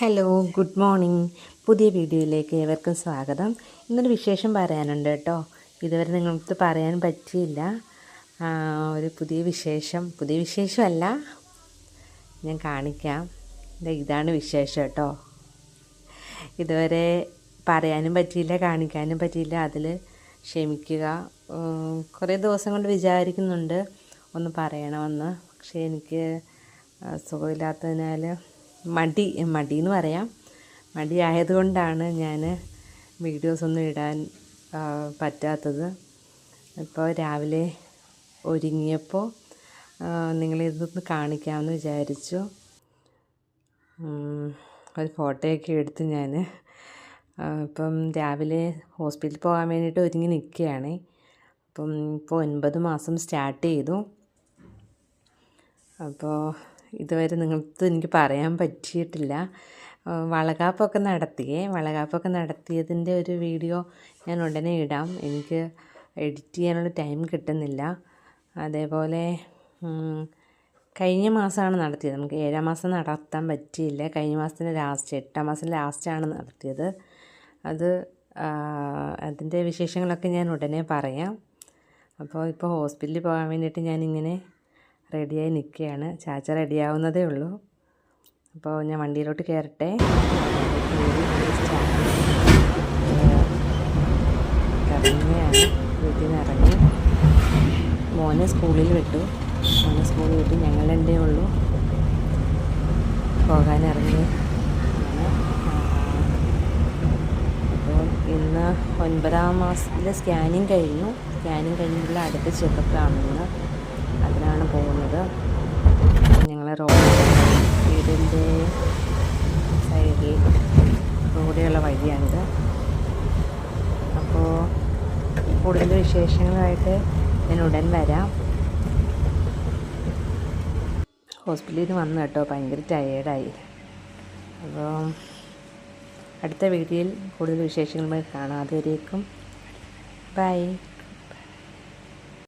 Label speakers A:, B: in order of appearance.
A: Hello, good morning. പുതിയ വീഡിയോയിലേക്ക് ഏവർക്കും സ്വാഗതം. ഇന്നൊരു വിശേഷം പറയാനുണ്ട് കേട്ടോ. ഇതുവരെ നിങ്ങൾക്ക് പറയാൻ പറ്റിയില്ല. ഒരു പുതിയ വിശേഷമല്ല, ഞാൻ കാണിക്കാം. ഇതാണ് വിശേഷം കേട്ടോ. ഇതുവരെ പറയാനും പറ്റിയില്ല, കാണിക്കാനും പറ്റിയില്ല. അതിൽ ക്ഷമിക്കുക. കുറേ ദിവസം കൊണ്ട് വിചാരിക്കുന്നുണ്ട് ഒന്ന് പറയണമെന്ന്. പക്ഷേ എനിക്ക് സുഖമില്ലാത്തതിനാൽ മടി എന്ന് പറയാം. മടിയായതുകൊണ്ടാണ് ഞാൻ വീഡിയോസൊന്നും ഇടാൻ പറ്റാത്തത്. ഇപ്പോൾ രാവിലെ ഒരുങ്ങിയപ്പോൾ നിങ്ങളിതൊന്ന് കാണിക്കാമെന്ന് വിചാരിച്ചു. ഒരു ഫോട്ടോയൊക്കെ എടുത്ത് ഞാൻ ഇപ്പം രാവിലെ ഹോസ്പിറ്റലിൽ പോകാൻ വേണ്ടിയിട്ട് ഒരുങ്ങി നിൽക്കുകയാണ്. ഇപ്പോൾ 9 മാസം സ്റ്റാർട്ട് ചെയ്തു. അപ്പോൾ ഇതുവരെ നിങ്ങൾക്ക് എനിക്ക് പറയാൻ പറ്റിയിട്ടില്ല. വളകാപ്പൊക്കെ നടത്തിയതിൻ്റെ ഒരു വീഡിയോ ഞാൻ ഉടനെ ഇടാം. എനിക്ക് എഡിറ്റ് ചെയ്യാനുള്ള ടൈം കിട്ടുന്നില്ല. അതേപോലെ കഴിഞ്ഞ മാസമാണ് നടത്തിയത്. നമുക്ക് 7-ാം മാസം നടത്താൻ പറ്റിയില്ല. കഴിഞ്ഞ മാസത്തിൻ്റെ ലാസ്റ്റ് 8-ാം മാസം ലാസ്റ്റാണ് നടത്തിയത്. അതിൻ്റെ വിശേഷങ്ങളൊക്കെ ഞാൻ ഉടനെ പറയാം. ഇപ്പോൾ ഹോസ്പിറ്റലിൽ പോകാൻ വേണ്ടിയിട്ട് ഞാനിങ്ങനെ റെഡിയായി നിൽക്കുകയാണ്. ചാച്ച റെഡിയാവുന്നതേ ഉള്ളൂ. അപ്പോൾ ഞാൻ വണ്ടിയിലോട്ട് കയറട്ടെ. ഇറങ്ങുകയാണ്. വീട്ടിൽ നിന്ന് ഇറങ്ങി മോനെ സ്കൂളിൽ വിട്ടു. ഞങ്ങൾ രണ്ടേ ഉള്ളൂ പോകാനിറങ്ങി. അപ്പോൾ ഇന്ന് 9-ാം മാസത്തിലെ സ്കാനിങ് കഴിഞ്ഞുള്ള അടുത്ത ചെക്കപ്പാണെന്ന്. അതിനാണ് പോകുന്നത്. ഞങ്ങളെ വീടിൻ്റെ സൈഡിൽ കൂടെയുള്ള വഴിയാണിത്. അപ്പോൾ കൂടുതൽ വിശേഷങ്ങളായിട്ട് ഞാൻ ഉടൻ വരാം. ഹോസ്പിറ്റലിൽ നിന്ന് വന്നു കേട്ടോ, ഭയങ്കര ടയേർഡായി. അപ്പോൾ അടുത്ത വീഡിയോയിൽ കൂടുതൽ വിശേഷങ്ങളുമായി കാണാം. അതുവരേക്കും ബൈ.